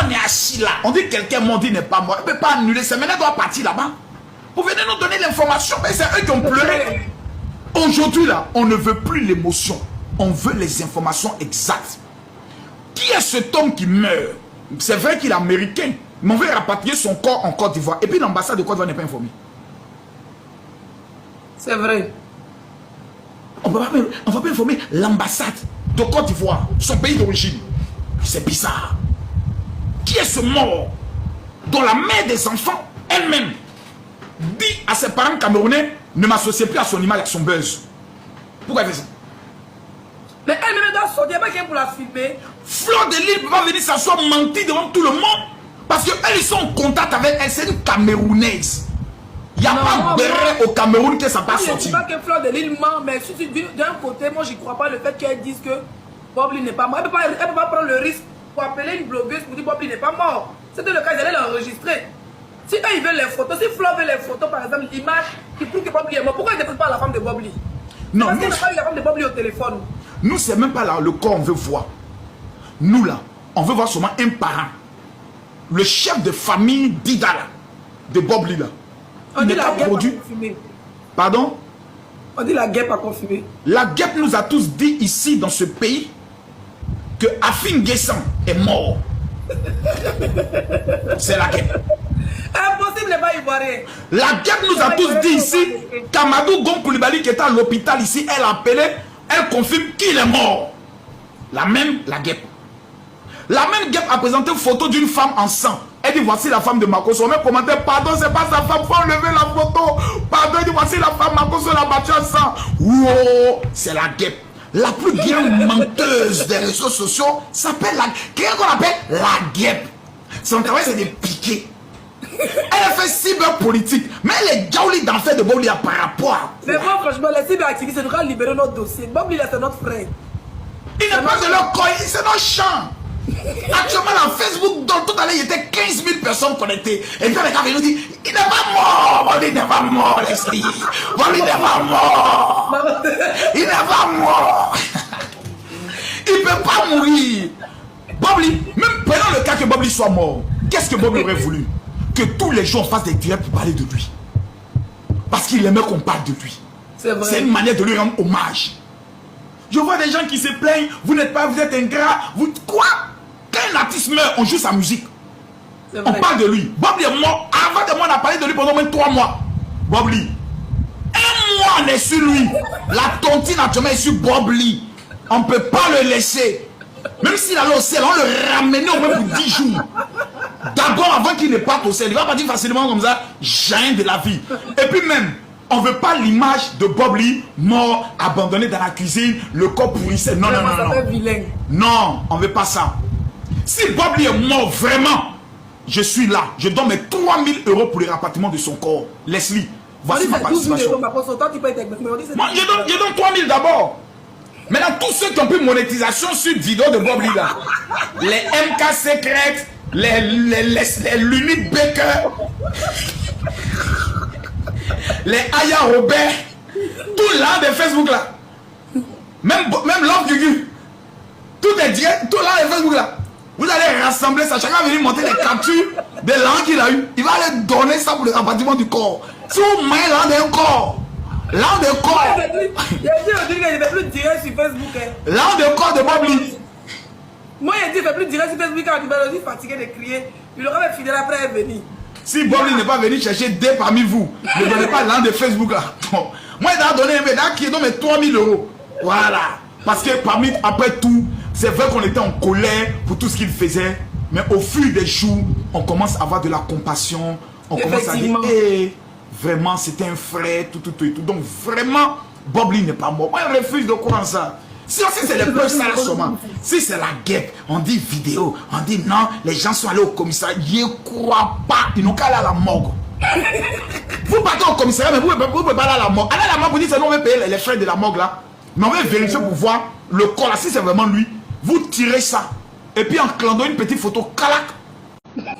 on est assis là, on dit que quelqu'un m'a dit n'est pas mort, il ne peut pas annuler, c'est maintenant doit partir là-bas. Vous venez nous donner l'information, mais c'est eux qui ont pleuré. Aujourd'hui là, on ne veut plus l'émotion, on veut les informations exactes. Qui est cet homme qui meurt? C'est vrai qu'il est américain, mais on veut rapatrier son corps en Côte d'Ivoire. Et puis l'ambassade de Côte d'Ivoire n'est pas informée. C'est vrai. On ne va pas informer l'ambassade de Côte d'Ivoire, son pays d'origine. C'est bizarre. Qui est ce mort dont la mère des enfants, elle-même, dit à ses parents camerounais, ne m'associe plus à son image, à son buzz? Pourquoi elle fait ça? Mais elle-même doit sortir, pas quelqu'un pour la filmer. Fleur de Lille ne peut pas venir s'asseoir, mentir devant tout le monde. Parce qu'elles sont en contact avec elle, c'est une Camerounaise. Il n'y a pas de au Cameroun que ça passe sortir. Je ne dis pas que Fleur de Lille ment, mais d'un côté, moi je ne crois pas le fait qu'elle dise que Bob Lee n'est pas mort. Elle ne peut pas prendre le risque pour appeler une blogueuse pour dire Bob Lee n'est pas mort. C'était le cas, ils allaient l'enregistrer. Si eux ils veulent les photos, si Fleur veut les photos, par exemple, l'image qui prouve que Bob Lee est mort, pourquoi ils ne déposent pas la femme de Bob Lee? Non, parce qu'elle n'a pas eu la femme de Bob Lee au téléphone. Nous, c'est même pas là le corps on veut voir. Nous là, on veut voir seulement un parent. Le chef de famille d'Idala, de Bob Lee là. On dit la guêpe a confirmé. Pardon? On dit la guêpe a confirmé. La guêpe nous a tous dit ici dans ce pays que Afin Guessan est mort. C'est la guêpe. Impossible les pas ivoiriens. La guêpe nous a tous dit ici qu'Amadou Gon Koulibaly qui est à l'hôpital ici, elle a appelé, elle confirme qu'il est mort. La guêpe. La même guêpe a présenté une photo d'une femme en sang. Elle dit voici la femme de Makosso. On met commentaire, pardon, c'est pas sa femme, faut enlever la photo. Pardon, elle dit voici la femme Makosso, la battue en sang. Wow, c'est la guêpe. La plus grande menteuse des réseaux sociaux s'appelle la... Qu'est-ce qu'on appelle la guêpe? Son travail c'est de piquer. Elle a fait cyberpolitique. Mais elle est gaouli d'enfer de Bob Lee par rapport à... Mais bon, franchement, les cyberactivistes, c'est nous libérer notre dossier. Bob Lee, c'est notre frère. Il n'est pas de leur corps, c'est notre champ. Actuellement, dans Facebook, dans tout à l'heure, il y était 15 000 personnes connectées. Et puis, les gars nous disent il n'est pas mort. Bob Lee n'est pas mort, Leslie. Bob Lee n'est pas mort. Il n'est pas mort. Il ne peut pas mourir. Bob Lee, même prenons le cas que Bob Lee soit mort. Qu'est-ce que Bob Lee aurait voulu? Que tous les jours fassent des directs pour parler de lui. Parce qu'il aimait qu'on parle de lui. C'est une manière de lui rendre hommage. Je vois des gens qui se plaignent. Vous n'êtes pas, vous êtes ingrat. Vous, quoi? Quand un artiste meurt, on joue sa musique. On parle de lui. Bob Lee est mort. Avant de moi, on a parlé de lui pendant même 3 mois. Bob Lee. 1 mois, on est sur lui. La tontine actuellement est sur Bob Lee. On ne peut pas le laisser. Même s'il allait au ciel, on le ramenait au moins pour 10 jours. D'abord, avant qu'il ne parte au ciel, il va partir facilement comme ça, géant de la vie. Et puis même, on ne veut pas l'image de Bob Lee mort, abandonné dans la cuisine, le corps pourrissait. Non, non, non, non. Non, on ne veut pas ça. Si Bob Lee est mort vraiment, je suis là. Je donne mes 3 000 € pour le rapatriement de son corps. Leslie, voici ma participation. Moi, je donne 3 000 d'abord. Maintenant, tous ceux qui ont pris monétisation sur vidéo de Bob Lee là, les MK Secret, les Lunit Baker, les Aya Robert, tout là de Facebook là, même Love Gugu, tout est direct, tout là de Facebook là. Vous allez rassembler ça, chacun va venir monter les captures de l'an qu'il a eu. Il va aller donner ça pour le rapatriement du corps. Si vous maillez l'an d'un corps, l'an de corps. Il a dit qu'il ne fait plus direct sur Facebook. L'an de corps de Bob Lee. Moi, il a dit qu'il ne fait plus direct sur Facebook quand il va dire fatigué de crier. Il aurait fait fidèle après venir. Si Bob Lee n'est pas venu chercher des parmi vous, ne donnez pas l'an de Facebook là. Bon. Moi, il a donné un médaille qui est dans mes 3 000 €. Voilà. Parce que parmi, après tout, c'est vrai qu'on était en colère pour tout ce qu'il faisait. Mais au fur des jours, on commence à avoir de la compassion. On commence à dire, hey, vraiment, c'était un frère, tout. Donc, vraiment, Bob Lee n'est pas mort. Moi, je refuse de croire en ça. Si c'est les preuves, ça seulement. Si c'est la guêpe, on dit vidéo, on dit non, les gens sont allés au commissariat. Je ne crois pas. Ils n'ont qu'à aller à la morgue. Vous partez au commissariat, mais vous ne pouvez pas aller à la morgue. Allez à la morgue, vous dites, on va payer les frais de la morgue là. Mais on va vérifier pour voir le corps là, si c'est vraiment lui. Vous tirez ça. Et puis en clandant une petite photo, calac.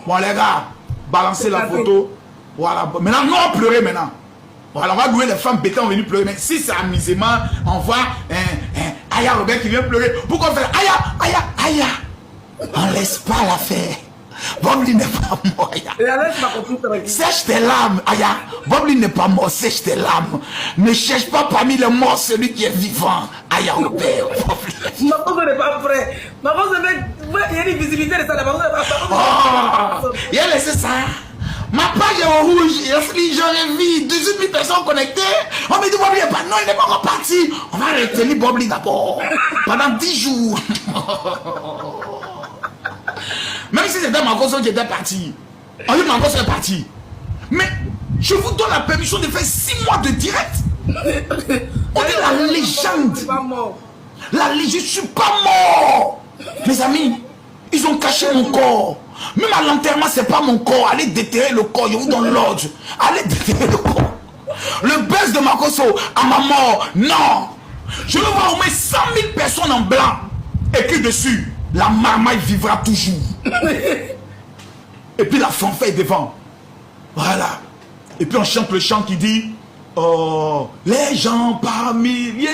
Bon les gars, balancez la photo. Voilà. Maintenant, non, pleurez maintenant. Voilà, on va louer les femmes bêtes, on va venir pleurer. Mais si c'est amusement, on voit Aya Robert qui vient pleurer. Pourquoi on fait Aya On laisse pas la faire. Bobli n'est pas mort, Aya. Et Alex m'a compris. Sèche tes larmes, Aya. Bobli n'est pas mort, sèche tes larmes. Ne cherche pas parmi les morts celui qui est vivant. Aya Robert, Bobli. Ma cause n'est pas vrai. Ma cause il y a une visibilité de ça. Oh, il a laissé ça. Ma page est au rouge. J'aurais vu 18 000 personnes connectées. On me dit Bobli n'est pas. Non, il n'est pas encore parti. On va retenir Bobli d'abord. Pendant 10 jours. Même si c'était Mangoso qui était parti. On dit Mangoso est parti. Mais je vous donne la permission de faire 6 mois de direct. On dit la légende. La légende, je ne suis pas mort. Mes amis, ils ont caché mon corps. Même à l'enterrement, ce n'est pas mon corps. Allez déterrer le corps, je vous donne l'ordre. Allez déterrer le corps. Le buzz de Mangoso à ma mort, non. Je veux voir au moins 100 000 personnes en blanc. Écrit dessus. La marmaille vivra toujours. Et puis la fanfare est devant. Voilà. Et puis on chante le chant qui dit oh, les gens par milliers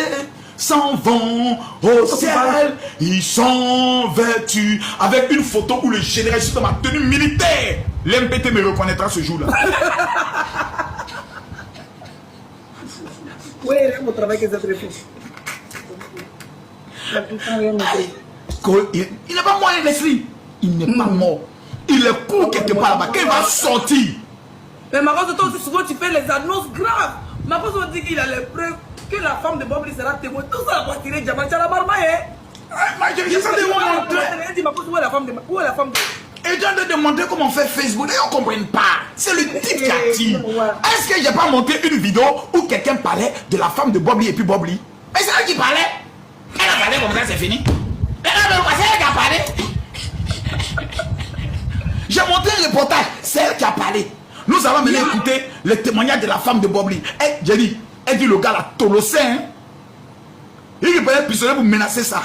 s'en vont au ciel. Ils sont vêtus avec une photo où le général est dans ma tenue militaire. L'MPT me reconnaîtra ce jour-là. Oui, il mon travail que ça fait. Il n'est pas mort, Leslie. Il n'est pas mort. Il est court quelque part là-bas. Quand il va sortir. Mais ma cause, toi aussi, souvent tu fais les annonces graves. Ma cause, on dit qu'il a les preuves que la femme de Bobli sera témoin. Tout ça va tirer Diamant. Tu as la marmaille, hein? Je sais de montrer. Elle dit, ma cause, où est la femme de. Où est la femme de. Et je viens de demander comment on fait Facebook. Et on ne comprend pas. C'est le type qui a dit. Est-ce que je n'ai pas montré une vidéo où quelqu'un parlait de la femme de Bobli et puis Bobli? Mais c'est elle qui parlait. Elle a parlé comme ça, c'est fini. C'est elle qui a parlé. J'ai montré un reportage. C'est elle qui a parlé. Nous allons mener écouter le témoignage de la femme de Bobli. J'ai dit, elle dit le gars là, Tolossin. Hein? Il prenait un pistolet pour menacer ça.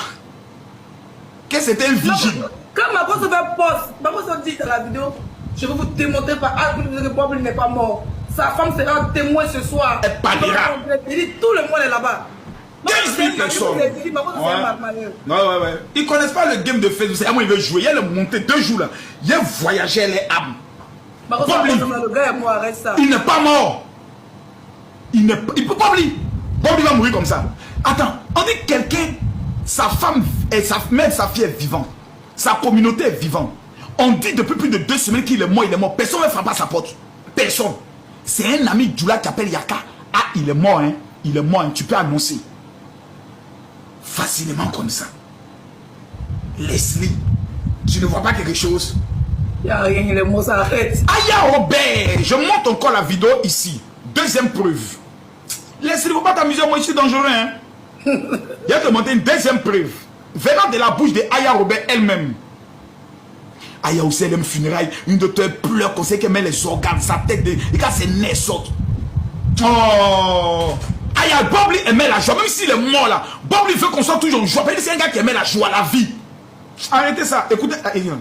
Que c'était un vigile. Quand ma cause fait poste, ma cause dit dans la vidéo, je vais vous démontrer par A que Bobli n'est pas mort. Sa femme sera témoin ce soir. Elle parlera. Il dit tout le monde est là-bas. 15 000 personnes. Ouais. Ils ne connaissent pas le game de Facebook. C'est à moi il veut jouer. Il a monté 2 jours là. Il a voyagé les âmes. Bobli. Il n'est pas mort. Il peut pas oublier. Bobli va mourir comme ça. Attends, on dit quelqu'un, sa femme et même sa fille est vivante. Sa communauté est vivante. On dit depuis plus de 2 semaines qu'il est mort, il est mort. Personne ne frappe à sa porte. Personne. C'est un ami Djoula qui appelle Yaka. Ah, il est mort, hein. Il est mort, hein. Tu peux annoncer. Facilement comme ça. Leslie, tu ne vois pas quelque chose? Il n'y a rien, les mots s'arrêtent. Aya Robert, je monte encore la vidéo ici. Deuxième preuve. Leslie, il ne faut pas t'amuser, moi je suis dangereux. Hein? Il y a te montrer une deuxième preuve. Venant de la bouche de Aya Robert elle-même. Aya aussi, elle aime funérailles. Une docteure pleure comme ça qu'elle met les organes, sa tête, et quand ses nez sortent. Oh! Aya, Bobli aimait la joie, même s'il est mort là. Bobli veut qu'on soit toujours en joie. C'est un gars qui aimait la joie, la vie. Arrêtez ça. Écoutez, Eliane.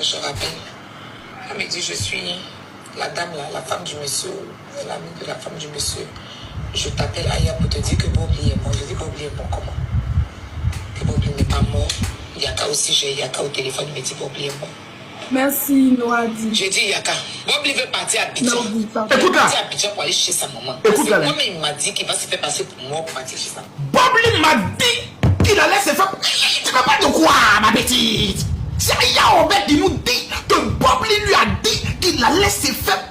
Je rappelle, elle me dit, je suis la dame là, la femme du monsieur, l'amie de la femme du monsieur. Je t'appelle Aya pour te dire que Bobli est mort. Je dis, Bobli est mort comment? Que Bobli n'est pas mort. Yaka aussi, j'ai Yaka au téléphone, il me dit, Bobli est mort. Merci, Noadi. J'ai dit, Yaka, Bobli veut partir à Abidjan. Écoute là. Il veut partir à Abidjan pour aller chez sa maman. Écoute là. Moi-même, il m'a dit qu'il va se faire passer pour moi pour partir chez sa maman. Bobli m'a dit qu'il allait se faire. Tu ne peux pas te croire, ma petite. C'est Aya Robert qui nous dit que Bobli lui a dit qu'il allait se faire